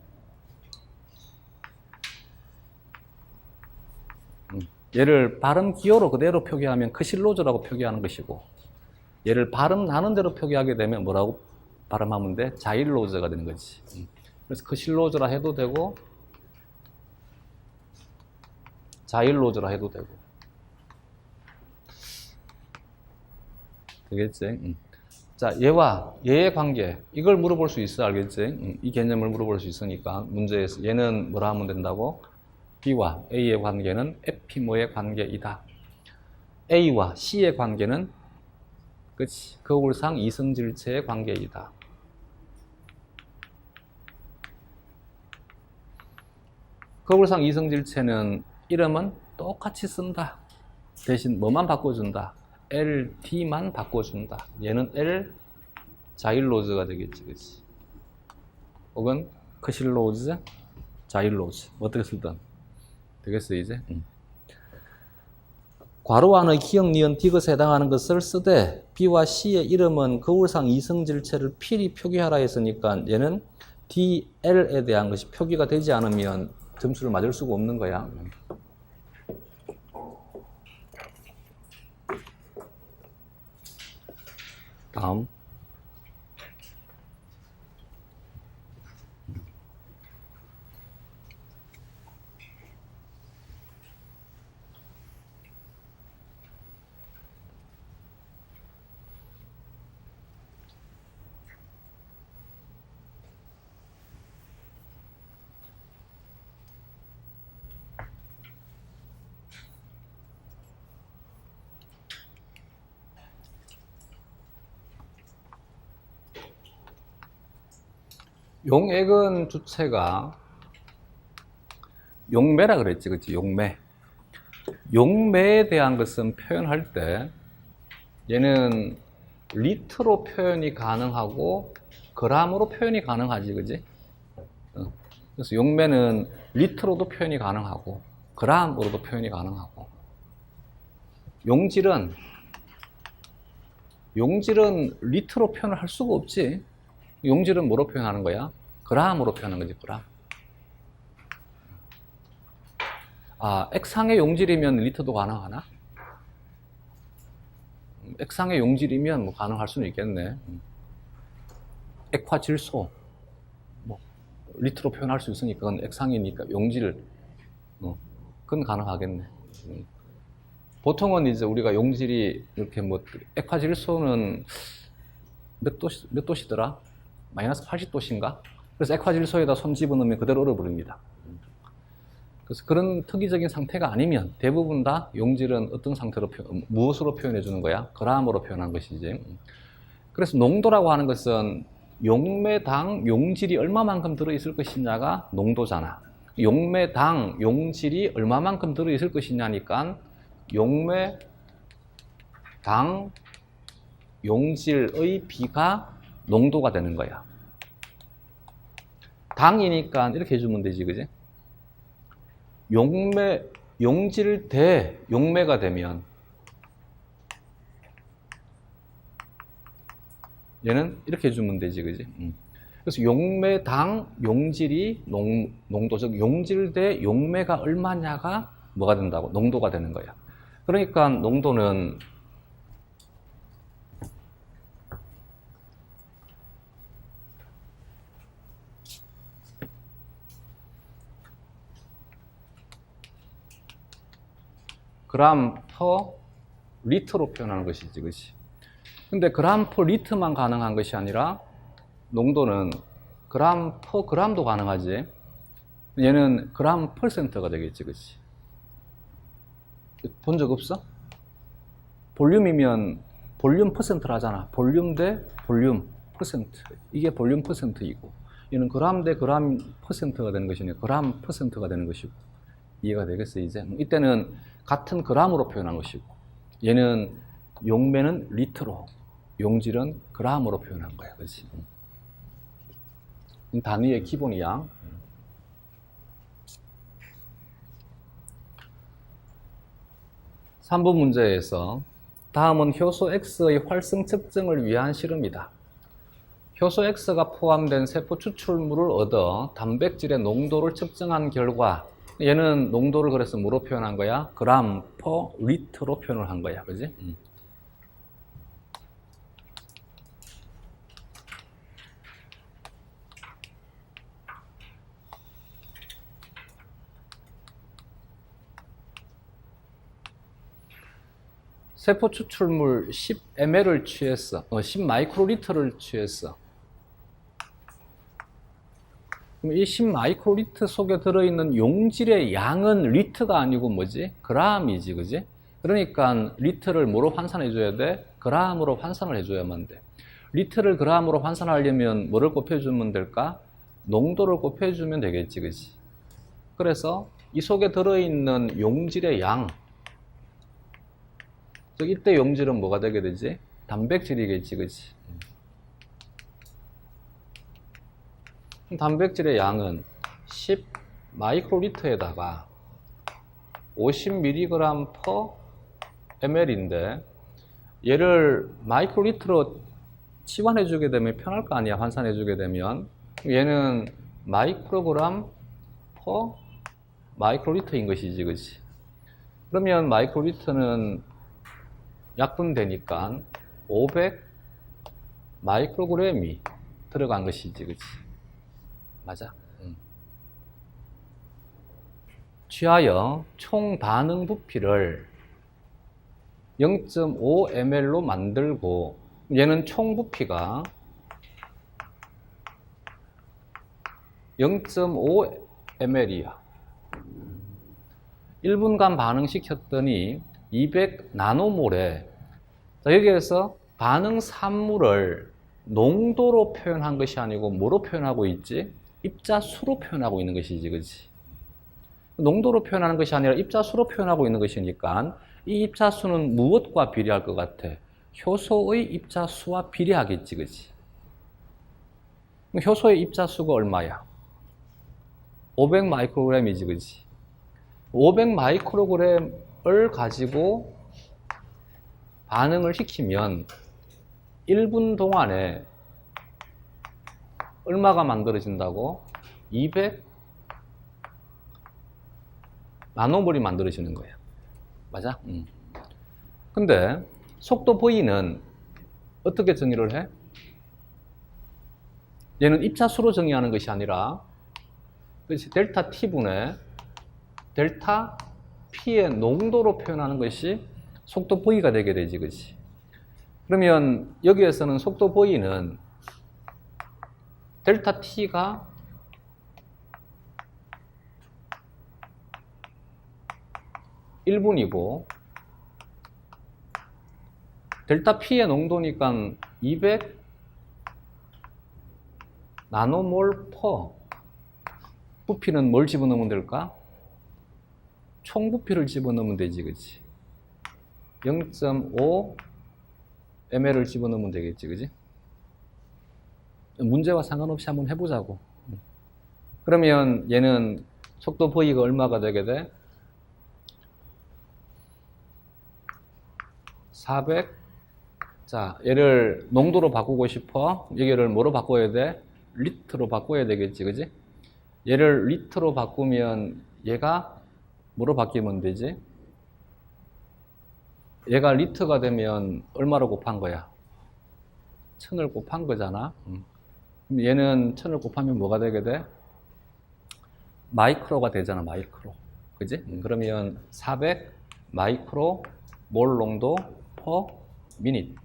얘를 발음 기호로 그대로 표기하면 크실로즈라고 표기하는 것이고, 얘를 발음 나는 대로 표기하게 되면 뭐라고 발음하면 돼? 자일로즈가 되는 거지. 그래서 크실로즈라 해도 되고 자일로즈라 해도 되고. 되겠지? 자, 얘와 얘의 관계, 이걸 물어볼 수 있어, 알겠지? 이 개념을 물어볼 수 있으니까 문제에서 얘는 뭐라 하면 된다고? B와 A의 관계는 에피머의 관계이다. A와 C의 관계는 그치, 거울상 이성질체의 관계이다. 거울상 이성질체는 이름은 똑같이 쓴다. 대신 뭐만 바꿔준다? LD만 바꿔준다. 얘는 L 자일로즈가 되겠지, 그치? 혹은 크실로즈, 자일로즈. 어떻게 쓰든 되겠어, 이제? 괄호 안의 기역, 니은, 디귿에 해당하는 것을 쓰되 B와 C의 이름은 거울상 이성질체를 필히 표기하라 했으니까 얘는 D, L에 대한 것이 표기가 되지 않으면 점수를 맞을 수가 없는 거야. 다음. 용액은 주체가 용매라 그랬지, 그치? 용매. 용매에 대한 것은 표현할 때 얘는 리터로 표현이 가능하고 그람으로 표현이 가능하지, 그지? 그래서 용매는 리터로도 표현이 가능하고 그람으로도 표현이 가능하고 용질은 리터로 표현을 할 수가 없지. 용질은 뭐로 표현하는 거야? 그람으로 표현하는 거지, 그람. 아, 액상의 용질이면 리터도 가능하나? 액상의 용질이면 뭐 가능할 수는 있겠네. 액화질소, 뭐 리터로 표현할 수 있으니까 그건 액상이니까 용질, 그건 가능하겠네. 보통은 이제 우리가 용질이 이렇게 뭐 액화질소는 몇 도시더라? 마이너스 80도씨인가? 그래서 액화질소에다 손 집어넣으면 그대로 얼어버립니다. 그래서 그런 특이적인 상태가 아니면 대부분 다 용질은 어떤 상태로 무엇으로 표현해 주는 거야? 그람으로 표현한 것이지. 그래서 농도라고 하는 것은 용매당 용질이 얼마만큼 들어있을 것이냐가 농도잖아. 용매당 용질이 얼마만큼 들어있을 것이냐니까 용매당 용질의 비가 농도가 되는 거야. 당이니까 이렇게 해주면 되지, 그지? 용질 대 용매가 되면 얘는 이렇게 해주면 되지, 그지? 그래서 용매당 용질이 농도, 즉 용질 대 용매가 얼마냐가 뭐가 된다고? 농도가 되는 거야. 그러니까 농도는 그람 퍼 리터로 표현하는 것이지, 그렇지? 근데 그람 퍼 리터만 가능한 것이 아니라 농도는 그람 퍼 그람도 가능하지. 얘는 그람 퍼센트가 되겠지, 그렇지? 본 적 없어? 볼륨이면 볼륨 퍼센트를 하잖아. 볼륨 대 볼륨 퍼센트. 이게 볼륨 퍼센트이고 얘는 그람 대 그람 퍼센트가 되는 것이니 그람 퍼센트가 되는 것이고. 이해가 되겠어, 이제? 이때는 같은 그람으로 표현한 것이고 얘는 용매는 리터로 용질은 그람으로 표현한 거야, 그렇지? 단위의 기본이야. 3번 문제에서 다음은 효소 X의 활성 측정을 위한 실험이다. 효소 X가 포함된 세포 추출물을 얻어 단백질의 농도를 측정한 결과 얘는 농도를 그래서 뭐로 표현한 거야? 그람 퍼 리터로 표현을 한 거야, 그지? 세포 추출물 10ml를 취했어. 10마이크로리터를 취했어. 그럼 이 10마이크로리터 속에 들어있는 용질의 양은 리터가 아니고 뭐지? 그람이지, 그지? 그러니까 리터를 뭐로 환산해 줘야 돼? 그람으로 환산을 해줘야만 돼. 리터를 그람으로 환산하려면 뭐를 곱해주면 될까? 농도를 곱해주면 되겠지, 그지? 그래서 이 속에 들어있는 용질의 양, 즉 이때 용질은 뭐가 되게 되지? 단백질이겠지, 그치? 단백질의 양은 10 마이크로리터에다가 50mg per ml인데 얘를 마이크로리터로 치환해 주게 되면 편할 거 아니야, 환산해 주게 되면. 얘는 마이크로그램 per 마이크로리터인 것이지, 그치? 그러면 마이크로리터는 약분되니까 500 마이크로그램이 들어간 것이지, 그치? 맞아? 취하여 총 반응 부피를 0.5ml로 만들고 얘는 총 부피가 0.5ml이야. 1분간 반응시켰더니 200 나노몰에, 자, 여기에서 반응 산물을 농도로 표현한 것이 아니고 뭐로 표현하고 있지? 입자수로 표현하고 있는 것이지, 그렇지? 농도로 표현하는 것이 아니라 입자수로 표현하고 있는 것이니까 이 입자수는 무엇과 비례할 것 같아? 효소의 입자수와 비례하겠지, 그렇지? 효소의 입자수가 얼마야? 500 마이크로그램이지, 그렇지? 500 마이크로그램을 가지고 반응을 시키면 1분 동안에 얼마가 만들어진다고? 200 나노몰이 만들어지는 거야. 맞아? 근데 속도 V는 어떻게 정의를 해? 얘는 입자수로 정의하는 것이 아니라 그렇지? 델타 T분의 델타 P의 농도로 표현하는 것이 속도 V가 되게 되지, 그렇지? 그러면 여기에서는 속도 V는 델타 T가 (1분이고) 델타 P의 농도니까 200 나노몰 퍼 부피는 뭘 집어넣으면 될까? 총 부피를 집어넣으면 되지, 그치? 0.5 ml을 집어넣으면 되겠지, 그지? 문제와 상관없이 한번 해보자고. 그러면 얘는 속도 V가 얼마가 되게 돼? 400. 자, 얘를 농도로 바꾸고 싶어. 여기를 뭐로 바꿔야 돼? 리터로 바꿔야 되겠지, 그지? 얘를 리터로 바꾸면 얘가 뭐로 바뀌면 되지? 얘가 리터가 되면 얼마로 곱한 거야? 1000을 곱한 거잖아. 얘는 1000을 곱하면 뭐가 되게 돼? 마이크로가 되잖아, 마이크로. 그지? 그러면 400 마이크로 몰 농도 퍼 미닛.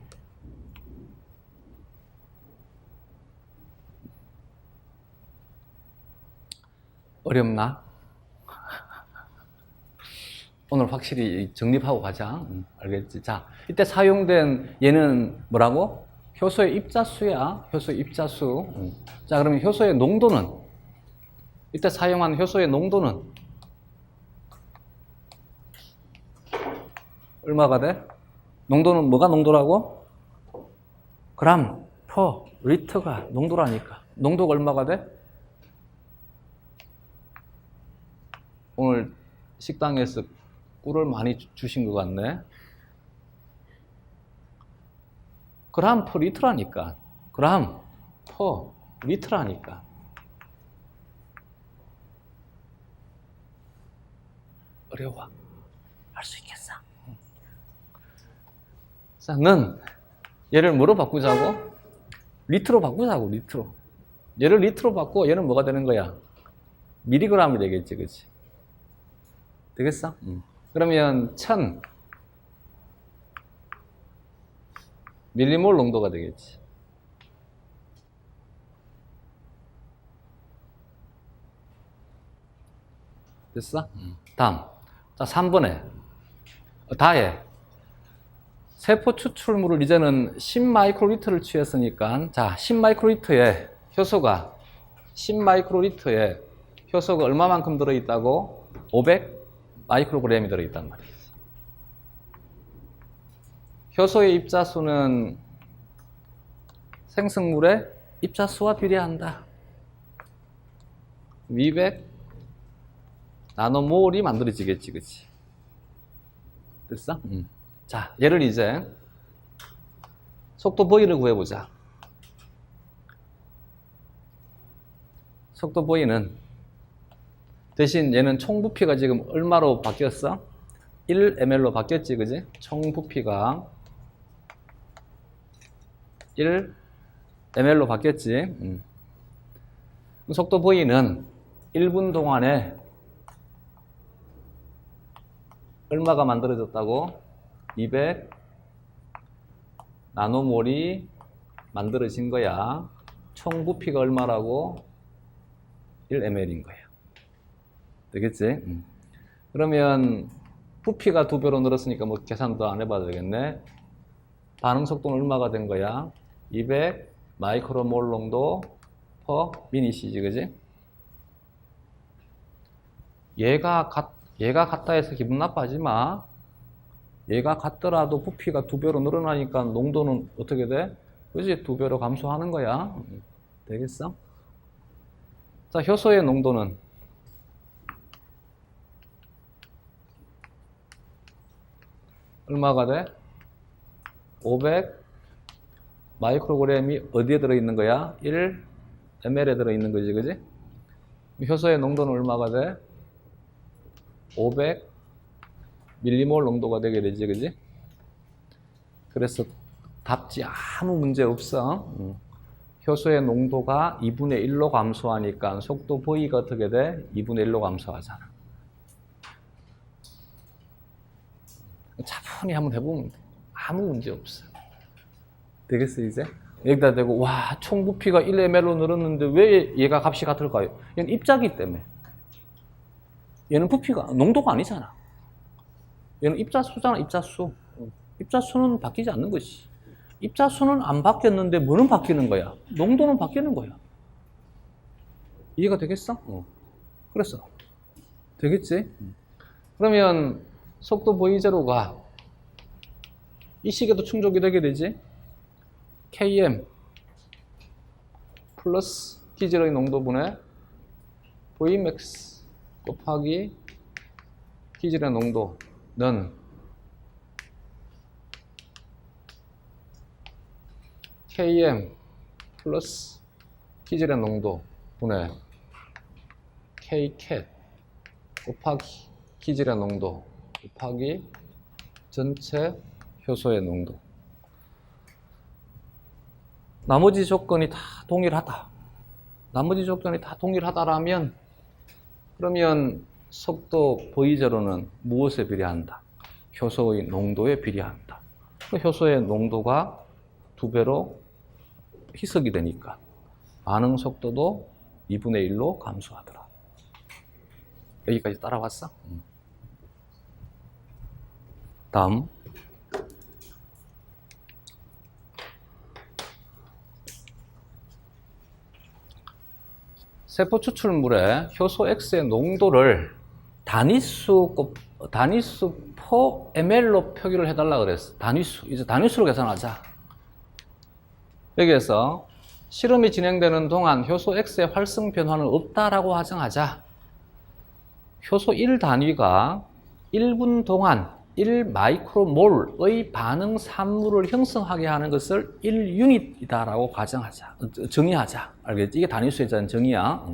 어렵나? 오늘 확실히 정립하고 가자. 알겠지? 자, 이때 사용된 얘는 뭐라고? 효소의 입자수야. 효소의 입자수. 자, 그러면 효소의 농도는? 이때 사용한 효소의 농도는? 얼마가 돼? 농도는 뭐가 농도라고? 그램 퍼 리터가 농도라니까. 농도가 얼마가 돼? 오늘 식당에서 꿀을 많이 주신 것 같네. 그램 퍼 리터라니까. 그램 퍼 리터라니까. 어려워. 할 수 있겠어. 자, 는 얘를 뭐로 바꾸자고? 리터로 바꾸자고, 리터로. 얘를 리터로 바꾸고 얘는 뭐가 되는 거야? 미리그램이 되겠지, 그치? 되겠어? 그러면 1000 밀리몰 농도가 되겠지. 됐어? 다음. 자, 3번에 다해. 세포 추출물을 이제는 10마이크로리터를 취했으니까, 자, 10마이크로리터에 효소가 10마이크로리터에 효소가 얼마만큼 들어있다고? 500 마이크로그램이 들어있단 말이에요. 효소의 입자수는 생성물의 입자수와 비례한다. 200 나노몰이 만들어지겠지, 그치? 됐어? 자, 얘를 이제 속도 V를 구해보자. 속도 V는 대신 얘는 총 부피가 지금 얼마로 바뀌었어? 1ml로 바뀌었지, 그지? 총 부피가 1ml로 바뀌었지. 속도 V는 1분 동안에 얼마가 만들어졌다고? 200 나노몰이 만들어진 거야. 총 부피가 얼마라고? 1ml인 거야. 되겠지? 그러면 부피가 2배로 늘었으니까 뭐 계산도 안 해봐도 되겠네. 반응 속도는 얼마가 된 거야? 200 마이크로몰 농도 per 미닛이지, 그지? 얘가 같다 해서 기분 나빠하지 마. 얘가 같더라도 부피가 2배로 늘어나니까 농도는 어떻게 돼? 그지? 2배로 감소하는 거야. 되겠어? 자, 효소의 농도는 얼마가 돼? 500 마이크로그램이 어디에 들어있는 거야? 1 ml에 들어있는 거지, 그지? 효소의 농도는 얼마가 돼? 500 밀리몰 농도가 되게 되지, 그지? 그래서 답지 아무 문제 없어. 효소의 농도가 2분의 1로 감소하니까 속도 V가 어떻게 돼? 2분의 1로 감소하잖아. 차분히 한번 해보면 돼. 아무 문제 없어. 되겠어, 이제? 여기다 대고, 와, 총 부피가 1ml로 늘었는데 왜 얘가 값이 같을까요? 얘는 입자기 때문에. 얘는 부피가, 농도가 아니잖아. 얘는 입자수잖아, 입자수. 입자수는 바뀌지 않는 것이. 입자수는 안 바뀌었는데 뭐는 바뀌는 거야? 농도는 바뀌는 거야. 이해가 되겠어? 그랬어. 되겠지? 그러면 속도 V0가 이 식에도 충족이 되게 되지? Km 플러스 T0의 농도분의 Vmax 곱하기 T0의 농도는 Km 플러스 T0의 농도분의 Kcat 곱하기 T0의 농도 곱하기 전체 효소의 농도. 나머지 조건이 다 동일하다. 나머지 조건이 다 동일하다라면 그러면 속도 V0는 무엇에 비례한다? 효소의 농도에 비례한다. 그 효소의 농도가 2배로 희석이 되니까 반응 속도도 2분의 1로 감소하더라. 여기까지 따라왔어? 다음. 세포 추출물의 효소 X의 농도를 단위수 per ml로 표기를 해달라 그랬어. 단위수. 이제 단위수로 계산하자. 여기에서 실험이 진행되는 동안 효소 X의 활성 변화는 없다라고 가정하자. 효소 1단위가 1분 동안 1마이크로몰의 반응 산물을 형성하게 하는 것을 1유닛이다라고 가정하자. 정의하자. 알겠지? 이게 단위수에 대한 정의야.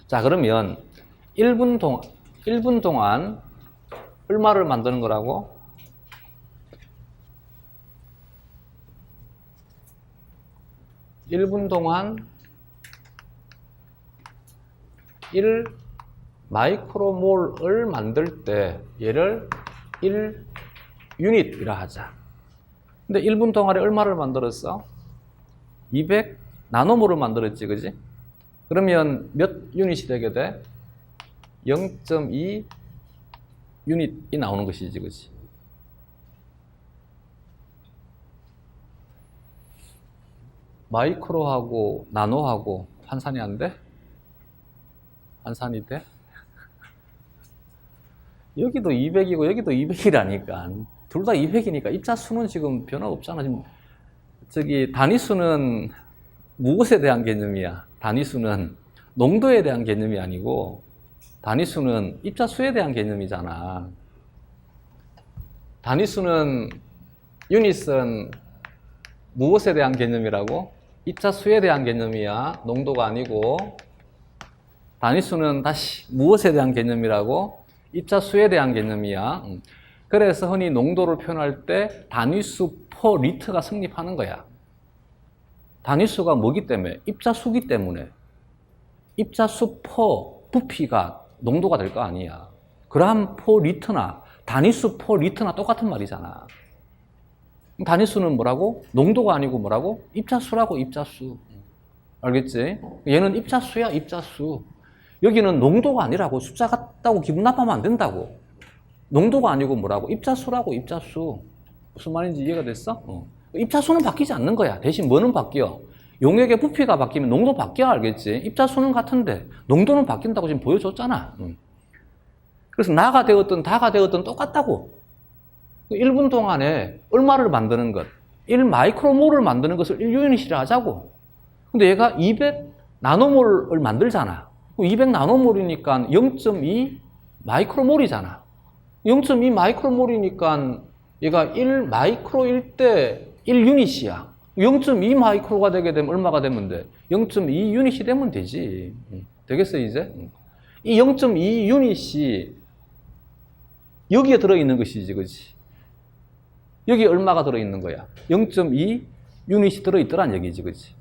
자, 그러면 1분 동안 얼마를 만드는 거라고? 1분 동안 1마이크로몰을 만들 때 얘를 1유닛이라 하자. 근데 1분 동안에 얼마를 만들었어? 200 나노몰을 만들었지, 그지? 그러면 몇 유닛이 되게 돼? 0.2 유닛이 나오는 것이지, 그지? 마이크로하고 나노하고 환산이 안 돼? 환산이 돼? 여기도 200이고 여기도 200이라니까. 둘 다 200이니까 입자수는 지금 변화 없잖아. 지금 저기 단위수는 무엇에 대한 개념이야? 단위수는 농도에 대한 개념이 아니고 단위수는 입자수에 대한 개념이잖아. 단위수는 유닛은 무엇에 대한 개념이라고? 입자수에 대한 개념이야. 농도가 아니고. 단위수는 다시 무엇에 대한 개념이라고? 입자수에 대한 개념이야. 그래서 흔히 농도를 표현할 때 단위수 per 리터가 성립하는 거야. 단위수가 뭐기 때문에? 입자수기 때문에. 입자수 per 부피가 농도가 될 거 아니야. 그람 per 리터나 단위수 per 리터나 똑같은 말이잖아. 단위수는 뭐라고? 농도가 아니고 뭐라고? 입자수라고, 입자수. 알겠지? 얘는 입자수야, 입자수. 여기는 농도가 아니라고. 숫자 같다고 기분 나빠하면 안 된다고. 농도가 아니고 뭐라고? 입자수라고, 입자수. 무슨 말인지 이해가 됐어? 입자수는 바뀌지 않는 거야. 대신 뭐는 바뀌어? 용액의 부피가 바뀌면 농도 바뀌어야 알겠지. 입자수는 같은데 농도는 바뀐다고 지금 보여줬잖아. 그래서 나가 되었든 다가 되었든 똑같다고. 1분 동안에 얼마를 만드는 것, 1 마이크로몰을 만드는 것을 1유닛이라 하자고. 근데 얘가 200 나노몰을 만들잖아. 200 나노몰이니까 0.2 마이크로몰이잖아. 0.2 마이크로몰이니까 얘가 1 마이크로일 때 1유닛이야. 0.2 마이크로가 되게 되면 얼마가 되면 돼? 0.2 유닛이 되면 되지. 되겠어, 이제? 이 0.2 유닛이 여기에 들어있는 것이지, 그치? 여기 얼마가 들어있는 거야? 0.2 유닛이 들어있더란 얘기지, 그치?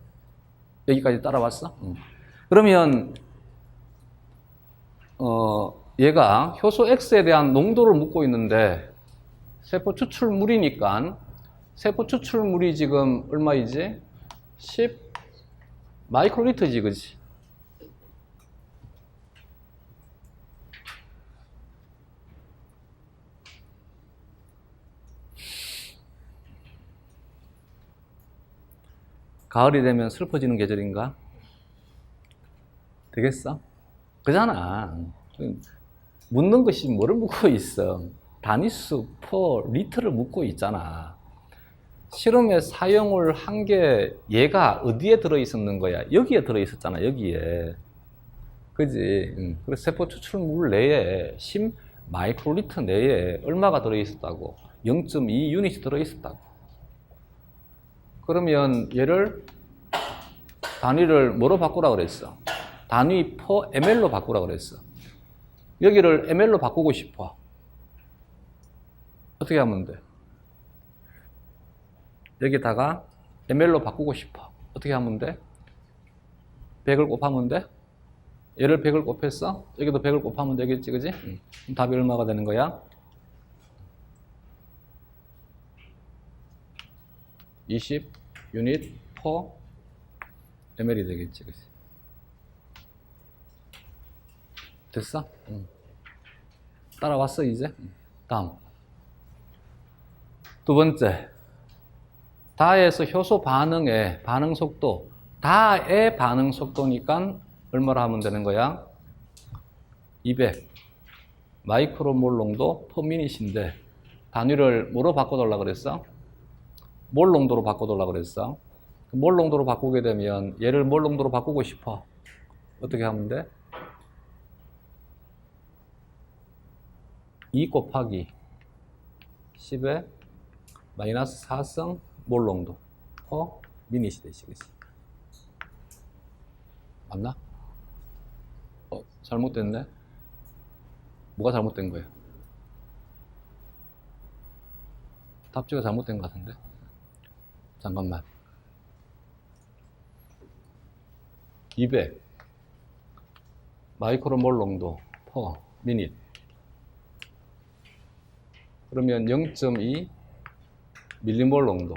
여기까지 따라왔어? 그러면, 얘가 효소 X에 대한 농도를 묻고 있는데, 세포 추출물이니까, 세포 추출물이 지금 얼마이지? 10 마이크로리터지, 그치? 가을이 되면 슬퍼지는 계절인가? 되겠어? 그잖아. 묻는 것이 뭐를 묻고 있어? 단위수, 퍼, 리터를 묻고 있잖아. 실험에 사용을 한 게 얘가 어디에 들어있었는 거야? 여기에 들어있었잖아, 여기에. 그지? 그래서 세포 추출물 내에 10 마이크로리터 내에 얼마가 들어있었다고? 0.2 유닛이 들어있었다고. 그러면 얘를 단위를 뭐로 바꾸라 그랬어? 단위 퍼 ml로 바꾸라 그랬어. 여기를 ml로 바꾸고 싶어. 어떻게 하면 돼? 여기다가 ml로 바꾸고 싶어. 어떻게 하면 돼? 100을 곱하면 돼? 얘를 100을 곱했어? 여기도 100을 곱하면 되겠지, 그지? 그럼 답이 얼마가 되는 거야? 20 유닛 퍼 ml이 되겠지, 그치? 됐어? 따라왔어, 이제? 다음. 두 번째. 다에서 효소 반응의 반응 속도. 다의 반응 속도니까 얼마나 하면 되는 거야? 200 마이크로몰 농도 퍼 미닛인데 단위를 뭐로 바꿔달라 그랬어? 몰 농도로 바꿔달라 그랬어. 몰 농도로 바꾸게 되면 얘를 몰 농도로 바꾸고 싶어. 어떻게 하면 돼? 2 곱하기 10에 마이너스 4성 몰 농도 퍼 미닛이 되시겠지. 맞나? 잘못됐네. 뭐가 잘못된 거야? 답지가 잘못된 것 같은데. 잠깐만. 200 마이크로몰 농도 퍼 미닛. 그러면 0.2 밀리몰 농도.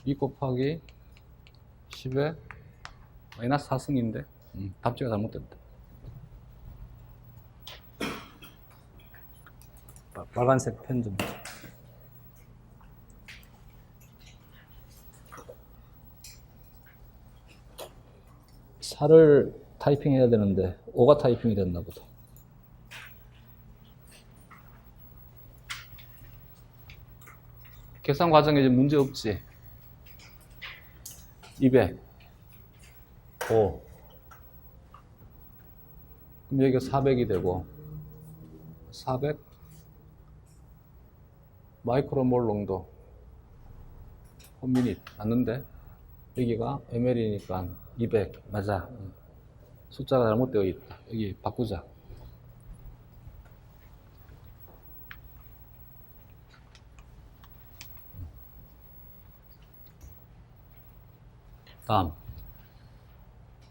이 곱하기 10에 마이너스 4승인데 답지가 잘못됐다. 빨간색 펜 좀. 살을 타이핑 해야 되는데 5가 타이핑이 됐나 보다. 계산 과정에 이제 문제 없지. 200 5 그럼 여기가 400이 되고 400 마이크로몰 농도 per minute 맞는데 여기가 ml이니까 200 맞아. 숫자가 잘못되어 있다. 여기 바꾸자. 다음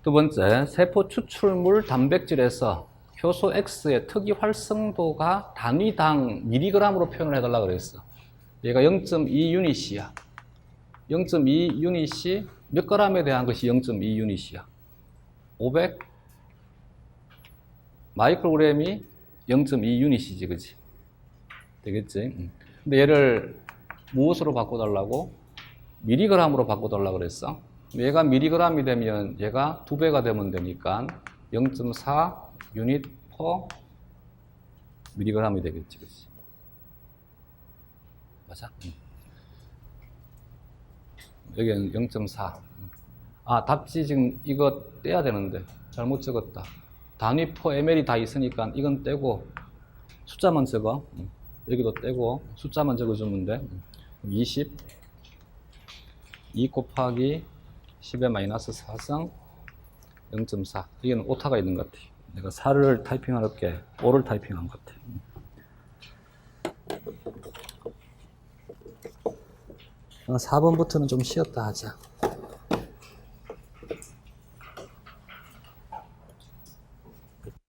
두 번째, 세포 추출물 단백질에서 효소 X의 특이 활성도가 단위당 미리그램으로 표현을 해달라 그랬어. 얘가 0.2 유닛이야. 0.2 유닛이 몇 그램에 대한 것이 0.2 유닛이야? 500 마이크로그램이 0.2 유닛이지, 그치? 되겠지? 근데 얘를 무엇으로 바꿔달라고? 미리그램으로 바꿔달라고 그랬어. 얘가 미리그램이 되면 얘가 2배가 되면 되니까 0.4 유닛 퍼 미리그램이 되겠지. 그치? 맞아? 여기는 0.4. 아, 답지 지금 이거 떼야 되는데 잘못 적었다. 단위 퍼 ml이 다 있으니까 이건 떼고 숫자만 적어. 여기도 떼고 숫자만 적어주면 돼. 20 2 곱하기 10의 마이너스 4성 0.4. 이게는 오타가 있는 것 같아. 내가 4를 타이핑할 게 5를 타이핑한 것 같아. 4번부터는 좀 쉬었다 하자.